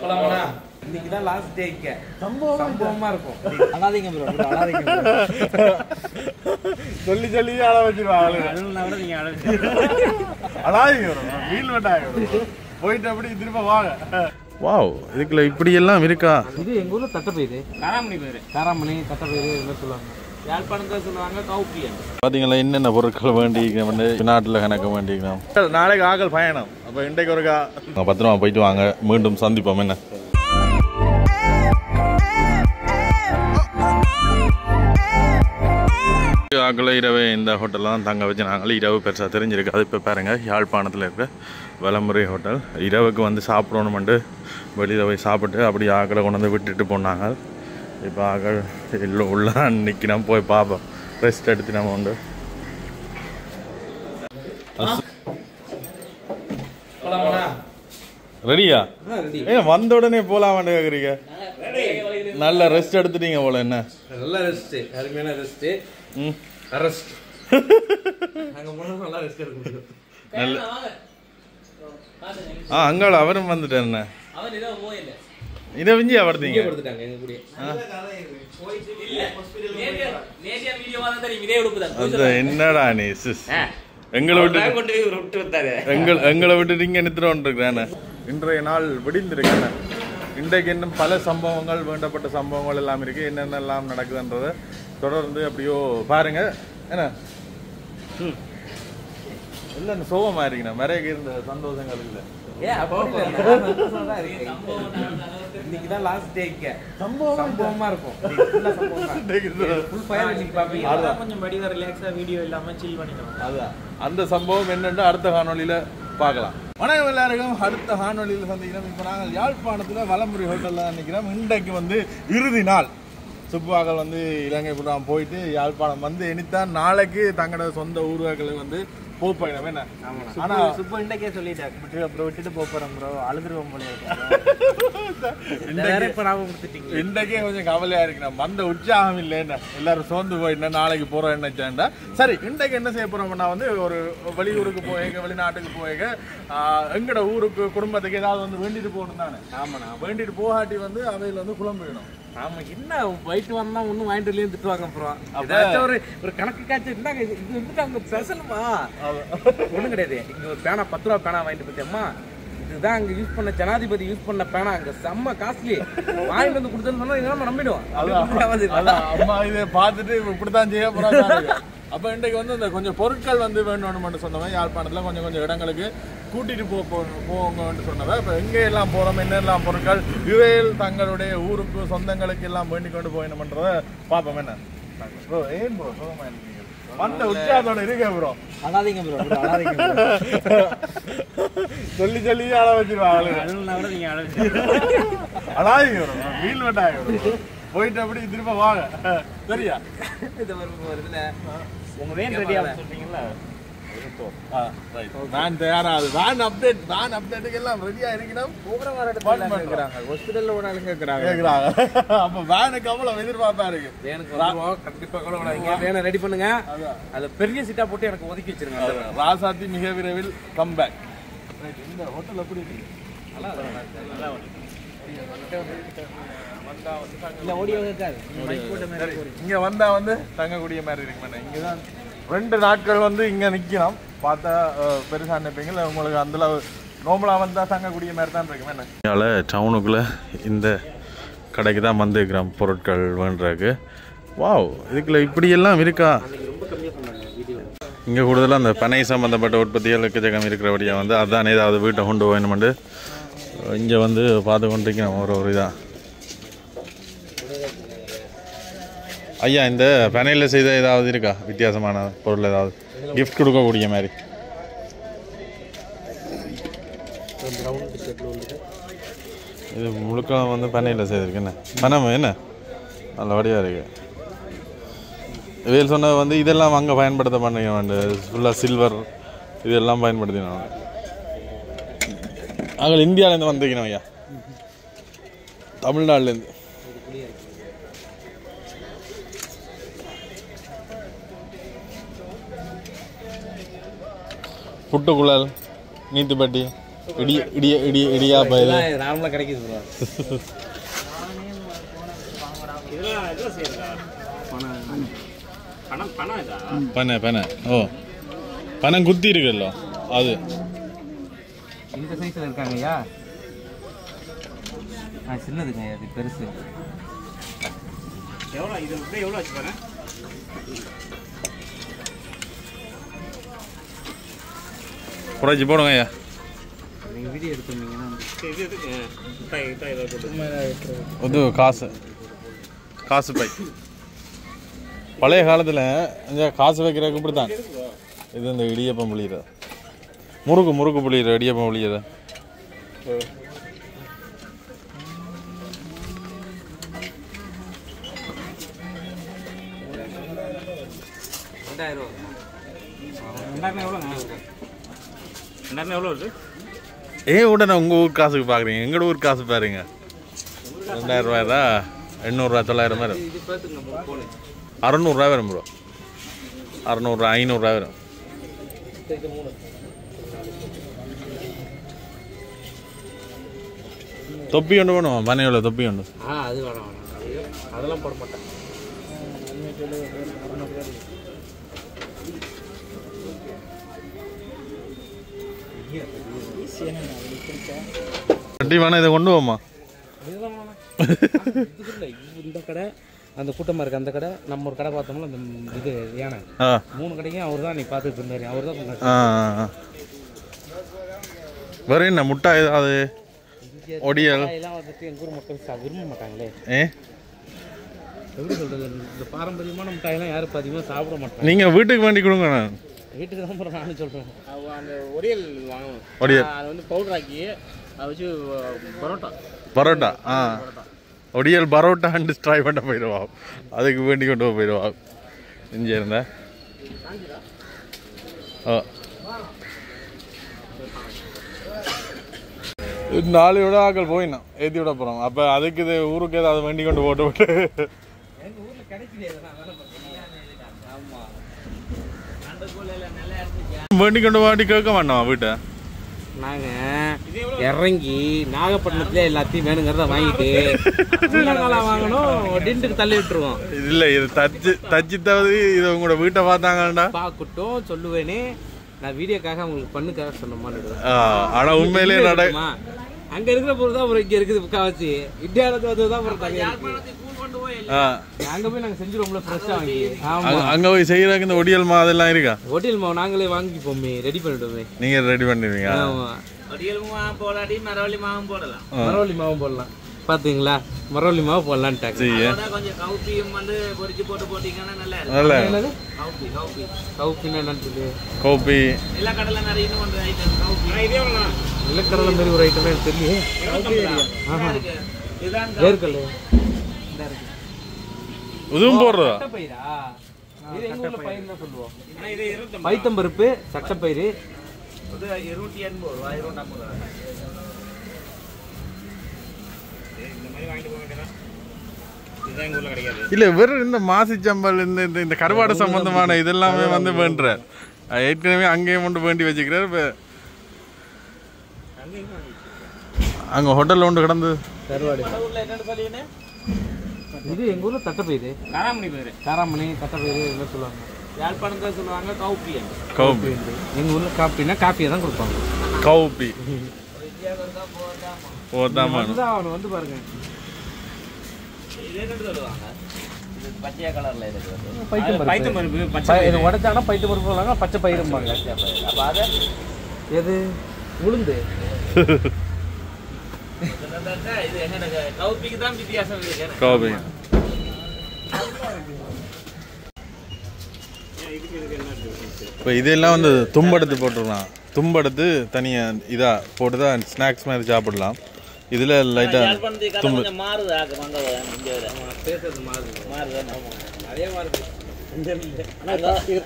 போலாமா? இன்னைக்கு தான் லாஸ்ட் டே இங்க. சம்பவமா இருக்கும். அழாதீங்க ப்ரோ. அழாதீங்க ப்ரோ. சொல்லி சொல்லி அழ வச்சிருவாங்க. அழுனா கூட நீங்க அழாதீங்க. அழாதீங்க ப்ரோ. ஃபீல் பண்ணாங்க ப்ரோ. போயிட்டு அப்படி திரும்ப வாங்க. வாவ், இதுக்குள்ள இப்படி எல்லாம் இருக்கா? இது எங்க ஊர்ல தட்டப்பயிறு. காராமணி பயிறு. காராமணி தட்டப்பயிறு இதெல்லாம் சொல்லுவாங்க. யாழ்ப்பாணத்துல சொல்லுவாங்க கவுப்பியன். பாத்தீங்களா என்னென்ன பொருட்கள் வேண்டிக்கிறோம், நாட்டுல கணக்கு வேண்டிக்கிறோம். நாளைக்கு ஆகல் பயணம். அப்ப இன்றைக்கு ஒரு பத்திரமா போயிட்டு வாங்க, மீண்டும் சந்திப்போம். என்ன ஆக்களை இரவு இந்த ஹோட்டலில் தான் தங்க வச்சு நாங்கள் இரவு பெருசாக தெரிஞ்சிருக்கு. அது இப்போ பாருங்க, யாழ்ப்பாணத்தில் இருக்க வலமுறை ஹோட்டல். இரவுக்கு வந்து சாப்பிடணுமெண்டு வெளியில் போய் சாப்பிட்டு அப்படி ஆக்களை கொண்டு வந்து விட்டுட்டு போனாங்க. இப்போ ஆக்கள் இல்லை உள்ள நிற்கிறோம், போய் பார்ப்போம். ரெஸ்ட் எடுத்து நம்ம உண்டு. ரெடியா? ஏன் வந்த உடனே போலாமான்னு கேட்குறீங்க? நல்ல ரெஸ்ட் எடுத்துட்டீங்க போல. என்ன நல்ல ரெஸ்ட், அருமையான ரெஸ்ட். அரெஸ்ட். அங்க போனா நல்லா ரெஸ்ட் எடுக்க முடியும். நல்ல அங்காள அவரும் வந்துட்டார். என்ன அவன் இதோ போயில இதை விஞ்சி அவர்த்தீங்க கொடுத்துட்டாங்க எங்க கூட. நேதியா வீடியோவா தான் தெரியும். இதே உடுப்புதான். என்னடா நீ எங்களை விட்டு இங்க நிறுத்திட்டு இருக்கிறேன். இன்றைய நாள் விடிந்திருக்கேன். இன்றைக்கு இன்னும் பல சம்பவங்கள், வேண்டப்பட்ட சம்பவங்கள் எல்லாம் இருக்கு. என்னென்னலாம் நடக்குதுன்றத தொடர்ந்து அப்படியோ பாருங்க. என்ன இல்லை சோகமா இருக்கீங்க, நிறைய இருந்த சந்தோஷங்கள் இல்லை. இன்னைக்குதான் லாஸ்ட் டே இங்க. சம்பவமா இருக்கும். கொஞ்சம் படிவா ரிலாக்ஸா வீடியோ இல்லாம சில் பண்ணிக்கலாம். அதான் அந்த சம்பவம் என்னன்னு அடுத்த காணொலியில பார்க்கலாம். வணக்கம் எல்லாருக்கும். அடுத்த காணொலியில் சந்திக்கிறோம். இப்போ நாங்கள் யாழ்ப்பாணத்தில் வலமுறை ஹோட்டலில் நிற்கிறோம். இன்றைக்கு வந்து இறுதி நாள். சுப்புவாக்கள் வந்து இலங்கை புறம் போயிட்டு யாழ்ப்பாணம் வந்து இனித்தான் நாளைக்கு தங்களோட சொந்த ஊர்களுக்கு வந்து போப்பயணம். என்ன ஆனா சுப்பு இன்றைக்கே சொல்லிட்டாங்க, அப்புறம் விட்டுட்டு போறோம் ப்ரோ, அழுதுருவோம் போல. இன்றைக்கே கொஞ்சம் கவலையா இருக்கு. நம்ம வந்த உற்சாகம் இல்லை. என்ன எல்லாரும் சோர்ந்து போயிட்டா நாளைக்கு போறோம் என்னச்சாண்டா. சரி, இன்றைக்கு என்ன செய்ய போறோம்னா வந்து ஒரு வெளியூருக்கு போயிருக்க, வெளிநாட்டுக்கு போயிருக்க, எங்கட ஊருக்கு குடும்பத்துக்கு ஏதாவது வந்து வேண்டிட்டு போகணும் தானே. ஆமாண்ணா, வேண்டிட்டு போகாட்டி வந்து அவையில் வந்து குழம்பிடணும். ஆமா, என்ன போயிட்டு வந்தா ஒன்னும் வாங்கிட்டு வரலையே திட்டுவாங்க. அப்புறம் ஒரு கணக்கு காய்ச்சி இருந்தாங்க. இது வந்துட்டு அவங்க ஸ்பெஷலுமா ஒண்ணும் கிடையாது. இங்க ஒரு பேனா 10 ரூபா பேனா வாங்கிட்டு போச்சேம்மா, இதுதான் அங்க யூஸ் பண்ண ஜனாதிபதி யூஸ் பண்ண பேனா, அங்க செம்ம காஸ்ட்லி, வாங்கிட்டு வந்து கொடுத்தேன்னு சொன்னா நம்ம நம்பிடுவோம். அம்மா இதை பார்த்துட்டு இப்படித்தான் செய்ய போறாங்க. அப்ப இன்றைக்கு வந்து இந்த கொஞ்சம் பொருட்கள் வந்து வேணும்னு சொன்னவன் யாழ்ப்பாணத்துல கொஞ்சம் இடங்களுக்கு கூட்டிட்டு போங்கன்னு சொன்னவன். இப்ப எங்க எல்லாம் போறோம், என்னெல்லாம் பொருட்கள் இவையில் தங்களுடைய ஊருக்கு சொந்தங்களுக்கு எல்லாம் வேண்டி கொண்டு போயணும்ன்றத பாப்போம். என்ன ப்ரோ, ஏன் ப்ரோ சோகமா இருக்கீங்க? வந்த உற்சாகத்தோட இருக்க ப்ரோ. அழாதீங்க ப்ரோ. அழாதீங்க சொல்லி சொல்லி அழ வச்சிருவாங்க. அழுனா கூட நீங்க அழாதீங்க ப்ரோ. ஃபீல் பண்ணாங்க ப்ரோ. போயிட்டு அப்படி திரும்ப வாங்க. சரியா? இது வருதுல உங்க வேன் ரெடியா சொல்றீங்களா? வேன் தயாராகுது. வேன் அப்டேட்டுக்கு எல்லாம் ரெடியா இருக்கணும். ப்ரோக்ராம் வர இடத்துல கேக்குறாங்க, ஹாஸ்பிடல்ல ஒரு ஆளுங்க கேக்குறாங்க. அப்ப வேனுக்கு அவ்வளவு எதிர்பார்ப்பா இருக்கு. வேனுக்கு கண்டிப்பா கூட வராங்க. வேனை ரெடி பண்ணுங்க. அதுல பெரிய சீட்டா போட்டு எனக்கு ஒதுக்கி வச்சிருங்க. ராசாத்தி மிக விரைவில் கம் பேக். இந்த ஹோட்டல் எப்படி இருக்கு? நல்லா இங்க வந்தா வந்து தங்கக்கூடிய மாதிரி இருக்கு. இங்கதான் 2 நாட்கள் வந்து இங்க நிக்கணும். பார்த்தா பெருசா நினைப்பீங்க, உங்களுக்கு அந்த நார்மலா வந்தா தங்கக்கூடிய மாதிரி தான் இருக்கு. என்ன டவுனுக்குள்ள இந்த கடைக்கு தான் வந்துருக்கிறோம் பொருட்கள் வேண்டுறதுக்கு. வாவ், இதுக்குள்ள இப்படி எல்லாம் இருக்கா? இங்க கூடுதலாக அந்த பனை சம்பந்தப்பட்ட உற்பத்திகள் எக்கச்சக்கம் இருக்கிறபடியா வந்து அதான் ஏதாவது வீட்டை கொண்டு போயணுமெண்டு இங்கே வந்து பார்த்து கொண்டிருக்கிறோம். ஒரு இதாக ஐயா, இந்த பனையில் செய்த ஏதாவது இருக்கா வித்தியாசமான பொருள், ஏதாவது கிஃப்ட் கொடுக்கக்கூடிய மாதிரி? இது முழுக்க வந்து பனையில் செய்திருக்கு. என்ன பனம் என்ன நல்லபடியாக இருக்கு. வேல் சொன்னது வந்து இதெல்லாம் அங்கே பயன்படுத்த பண்ணுறீங்க வந்து ஃபுல்லாக சில்வர் இதெல்லாம் பயன்படுத்தினோம். நாங்கள் இந்தியாவிலேருந்து வந்துக்கணும் ஐயா, தமிழ்நாட்டிலேருந்து. புட்டுக்குழல், நீத்துப்பட்டி இடியாப்பம் இது நார்மலா கிடைக்குது ப்ரோ. பனை ஓ பனம் குத்தி இருக்குல்ல அது இந்த சைஸ்ல இருக்காங்கய்யா. சின்னதுங்க அது பெருசு. எவ்வளோ இது எவ்வளோ வச்சு பாருங்க. குறைச்சி போடுங்க ஐயா. நீங்கள் வீடியோ எடுத்துருந்தீங்கன்னா இது காசு பை. பழைய காலத்தில் இந்த காசு வைக்கிறதுக்கு இப்படி தான். இது இந்த இடியப்பம் புளியிற முறுக்கு புளியிற இடியப்பம் புளியிற. உடனே உங்கள் ஊர் காசுக்கு பார்க்குறீங்க, எங்களோட ஊர் காசு பாருங்க. 2000 ரூபாய் தான். 800 900 வரும். 600 வரும் ப்ரோ. 600 500 வரும். தொப்பி ஒன்று பண்ணுவோம் பனையோட தொப்பி ஒன்று. அது வேணாம் அதெல்லாம் போட மாட்டேன். வேணா இதை கொண்டு போமா. இந்த கடை அந்த கூட்டமாக இருக்குது, அந்த கடை நம்ம ஒரு கடை பார்த்தோம்னா அந்த இது யானை 3 கடைக்கும் அவர் தான் நீ பார்த்துட்டு இருந்தாரு. அவர் தான் வேற என்ன முட்டாய் அது ஒடியல் எல்லாம் வந்துட்டு எங்கள் ஊர் மக்கள் விரும்ப மாட்டாங்களே. எப்படி சொல்கிறது, இந்த பாரம்பரியமான மிட்டாயெல்லாம் யாரும் அதிகமாக சாப்பிட மாட்டாங்க. நீங்கள் வீட்டுக்கு வேண்டி கொடுங்க. வீட்டுக்கு தான் போகிறேன் நானும் சொல்கிறேன். அந்த ஒடியல் வாங்கணும். அதை வந்து பவுடர் ஆக்கி அதை வச்சு பரோட்டா ஒடியல் பரோட்டா ட்ரை பண்ண போயிடுவா. அதுக்கு வேண்டி கொண்டு போயிடுவா இங்கே இருந்த. நாளையோட ஆக்கள் போயினா ஏற்றி விட போகிறோம். அப்போ அதுக்கு இது ஊருக்கு ஏதாவது வேண்டி கொண்டு போட்டு வேண்டி கொண்டு வாட்டி கேட்க மாட்டோம் வீட்டை. நாங்கள் இறங்கி நாகப்பட்டினத்துல எல்லாத்தையும் வேணுங்கிறத வாங்கிட்டு வாங்கணும் டிண்டுக்கு தள்ளி விட்டுருவோம். இல்லை இது தச்சு தவிர இது உங்களோட வீட்டை பார்த்தாங்கடா பார்க்கட்டும் சொல்லுவேனே. நான் வீடியோக்காக அவங்களுக்கு பண்ணுக்காக சொன்ன மாதிரி. ஆனால் உண்மையிலே அங்க இருக்கிற பொருள் தான் அப்புறம் இங்க இருக்குது முக்காவாசி. இந்தியாவுக்கு வந்து தான் அப்புறம் அங்க போய் நாங்க செஞ்சிருவோம்ல ஃப்ரெஷ்ஷா வாங்கி. அங்க போய் செய்யறாங்க. இந்த ஒடியல் மாவு அதெல்லாம் இருக்கா? ஒடியல் மாவு நாங்களே வாங்கிப்போமே, ரெடி பண்ணிடுவோமே. நீங்க ரெடி பண்ணிடுவீங்க? ஆமா, ஒடியல் மாவு போடாடி மரவள்ளி மாவும் போடலாம். மரவள்ளி மாவும் போடலாம். பாத்தீங்களா, மரவள்ளி மாவு போடலான்ட்டாங்க. கொஞ்சம் கவுப்பியும் வந்து பொரிச்சு போட்டு போட்டீங்கன்னா நல்லா இருக்கும். கவுப்பி கவுப்பின்னா என்னன்னு சொல்லி கவுப்பி நிலக்கடலை நிறைய ஒன்று ஐட்டம். கவுப்பி நிலக்கடலை மாதிரி ஒரு ஐட்டம் எனக்கு தெரியல. வேர்க்கல் இதுவும் போடுறதா? பைத்தம்பருப்பு, சட்டப்பயிறு. இல்ல வெறும் இந்த மாசிச்சம்பல் இந்த கருவாடு சம்பந்தமான இதெல்லாமே வந்து வேண்ட ஏற்கனவே அங்கேயும் கொண்டு வேண்டி வச்சுக்கிறார். இப்போ அங்க ஹோட்டல்ல ஒன்று கிடந்து கருவாடு. இது எங்க ஊர்ல தட்டைப்பயிறு, காராமணி தட்டைப்பயிறு என்ன சொல்லுவாங்க. யாழ்ப்பாணத்தில் சொல்லுவாங்க கவுப்பி. கவுப்பி எங்க ஊர்ல காப்பினா காப்பியை தான் கொடுப்பாங்க. கவுப்பி அவன் வந்து பாருங்க பச்சை கலர்ல இது உடைச்சாங்கன்னா பைத்து பருப்பு சொல்லுவாங்க, பச்சை பயிரும்பாங்க. அப்ப அதை எது உளுந்து கவுப்பிக்கு தான் வித்தியாசம். கவுப்பி இப்போ இதெல்லாம் வந்து தும்பெடுத்து போட்டுடலாம். தும்பெடுத்து தனியாக இதாக போட்டு தான் ஸ்நாக்ஸ் மாதிரி சாப்பிடலாம். இதில் லைட்டாக தும்பு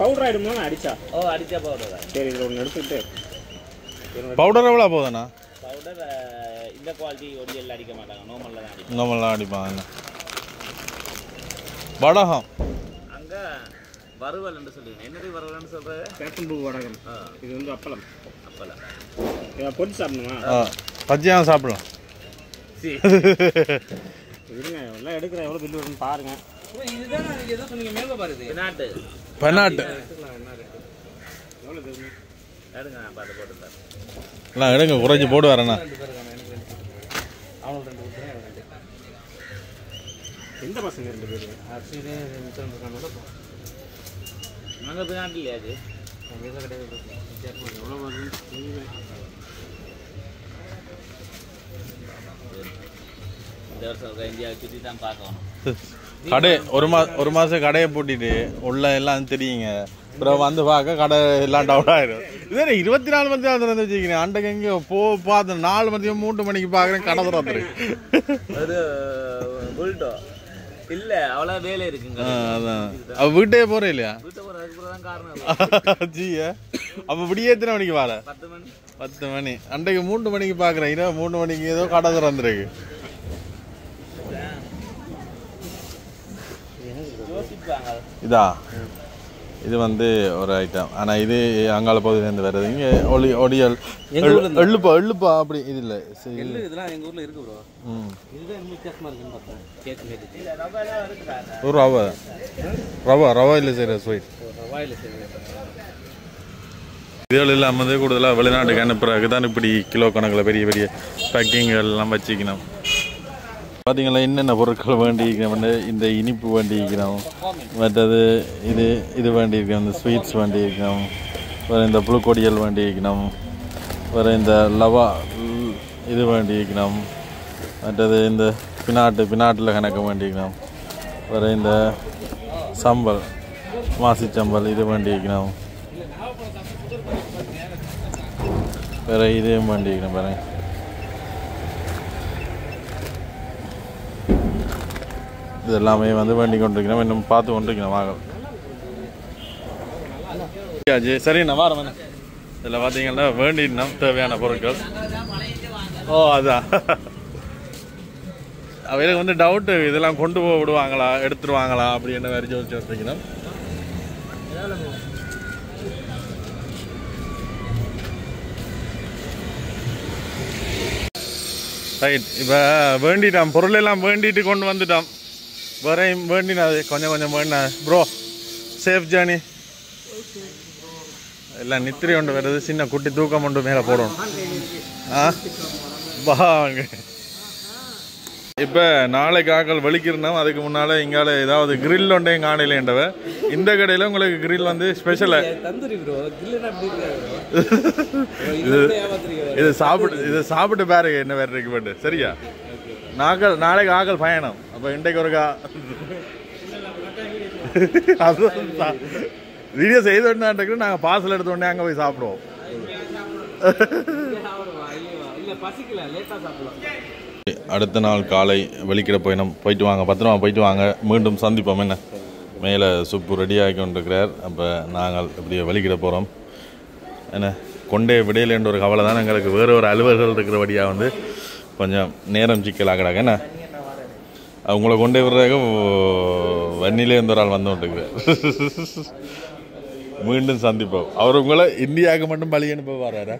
பவுடர் ஆகிடுமா அடிச்சா? அடிச்சா பவுடர். சரி, இதில் ஒன்று எடுத்துக்கிட்டு பவுடர் எவ்வளோ போகுதுண்ணா? பவுடர் இந்த குவாலிட்டி ஒடியல் அடிக்க மாட்டாங்க, நார்மலில் தான் அடிப்பாங்க. நார்மலாக அடிப்பாங்க. என்ன வடகம் அங்கே வறுவல் என்று சொல்லுங்க. என்னது வறுவல்னு சொல்றது? பேப்பம்பூ வடகம். இது வந்து அப்பளம். அப்பளம். இதை பொரிச்சு சாப்பிடணுமா? பச்சையாக சாப்பிடலாம். இருங்க எல்லாம் எடுக்கிறேன், எவ்வளோ பில்லு வருதுன்னு பாருங்க. இதுதான் நீங்க எதோ சொன்னீங்க மேல பாருது. பெனாட்டு எவ்வளோ தெரியுங்க? எடுங்க நான் பார்த்து போட்டுறேன். எல்லாம் எடுங்க, குறைச்சி போட்டு வரேண்ணா. அவனுக்கு 2 கொடுத்தேன். எந்த பசங்க 2 பேர்? அரிசிலே மிச்சம் இருக்கானோட போ. நாங்க பெனாட்டு இல்லையா அது? அங்கே தான் கிடையாது. எவ்வளோ வருது? இந்த வருஷம் இந்தியா சுற்றி தான் பார்க்கணும். கடை ஒரு மாதம் கடையை பூட்டிட்டு உள்ள எல்லாம் தெரியுங்க. அப்புறம் வந்து பார்க்க கடை எல்லாம் டவுன் ஆயிடும். இதே 24 மணி நேரம் திறந்து வச்சுக்கிறேன். அன்றைக்கு எங்கே பார்த்து 4 மணி 3 மணிக்கு பார்க்குறேன் கடை திறந்துரு. அது புல்டோ இல்ல அவ்வளவு வேலை இருக்குங்க. அதான் அவ வீட்டே போறேன் இல்லையா? வீட்டை போறதுக்கு தான் காரணம். ஜியா அப்போ விடிய எத்தனை மணிக்கு வர? 10 மணி. 10 மணி. அன்றைக்கு 3 மணிக்கு பார்க்குறேன். இதோ 3 மணிக்கு ஏதோ கடை திறந்துருக்கு. இதா இது வந்து ஒரு ஐட்டம். ஆனால் இது அங்கால பகுதியிலேருந்து வருது. இங்கே ஒடியல் எள்ளுப்பா அப்படி இது இல்லை. இதெல்லாம் எங்கள் ஊரில் இருக்கு ப்ரோ. இதுதான் இன்னும் வித்தியாசமாக இருக்குன்னு பார்த்தேன். கேட்டு ஒரு ரவா இல்லை செய்கிற ஸ்வீட். ரவாயில் சரி இதுகள் இல்லாமல் கூடுதலாக வெளிநாட்டுக்கு அனுப்புறதுக்கு தான் இப்படி கிலோ கணக்கில் பெரிய பெரிய பேக்கிங்கள் எல்லாம் வச்சுக்கணும். பார்த்தீங்களா என்னென்ன பொருட்கள் வேண்டியிருக்கணும். இந்த இனிப்பு வேண்டியிருக்கணும், மற்றது இது வேண்டியிருக்கணும், இந்த ஸ்வீட்ஸ் வேண்டியிருக்கணும், வேறு இந்த புழுக்கொடியல் வேண்டியிருக்கணும், வேறு இந்த லவா இது வேண்டியிருக்கணும், மற்றது இந்த பினாட்டில் கணக்கு வேண்டியிருக்கணும், வேறு இந்த சம்பல் மாசிச்சம்பல் இது வேண்டியிருக்கணும், வேறு இதையும் வேண்டியிருக்கணும். பாருங்க இது எல்லாமே வந்து வேண்டி கொண்டிருக்கிறோம். இன்னும் பார்த்து கொண்டிருக்கிறோம். வாங்க சரி நான் வரேன். இதில் பார்த்தீங்கன்னா வேண்டினோம் தேவையான பொருட்கள். ஓ அதான் அவைகளுக்கு வந்து டவுட்டு இதெல்லாம் கொண்டு போக விடுவாங்களா எடுத்துருவாங்களா அப்படின்னு வேறு யோசிச்சு வச்சுக்கணும். ரைட் இப்போ வேண்டிட்டோம், பொருள் எல்லாம் வேண்டிட்டு கொண்டு வந்துட்டோம். வேறையும் வேண்டினது கொஞ்சம் வேண்டின ப்ரோ. Safe journey. எல்லாம் நித்திரை ஒன்று வருது, சின்ன குட்டி தூக்கம் ஒன்று மேலே போடணும். வாங்க இப்போ நாளைக்கு ஆக்கள் வலிக்கிறோம். அதுக்கு முன்னால் இங்கால ஏதாவது கிரில் ஒன்றையும் காணையிலேண்டவ. இந்த கடையில் உங்களுக்கு கிரில் வந்து ஸ்பெஷலாக இது சாப்பிட்டு பாருங்க என்ன வேறு இருக்கு போட்டு. சரியா நாளைக்கு ஆக்கள் பயணம். அப்போ இன்றைக்கு ஒருக்கா வீடியோ செய்தோன்னு நாங்கள் பார்சல் எடுத்தோடனே அங்கே போய் சாப்பிடுவோம். அடுத்த நாள் காலை வெளிக்கிட போயிட்டு வாங்க, பத்திரமா போயிட்டு வாங்க. மீண்டும் சந்திப்போம். என்ன மேலே சுப்பு ரெடி ஆகி கொண்டிருக்கிறார். அப்போ நாங்கள் இப்படியே வெளிக்கிட போகிறோம். என்ன கொண்டே விடையிலேன்ற ஒரு கவலை தான் எங்களுக்கு. வேறு ஒரு அலுவல்கள் இருக்கிறபடியாக வந்து கொஞ்சம் நேரம் சிக்கலாகிறாங்க. என்ன அவங்கள கொண்டே விடுறாங்க. வன்னிலே இருந்த ஒரு ஆள் வந்து கொண்டிருக்கிறார். மீண்டும் சந்திப்போம். அவர் உங்களை இந்தியாவுக்கு மட்டும் பலி அனுப்ப வர்றாரா?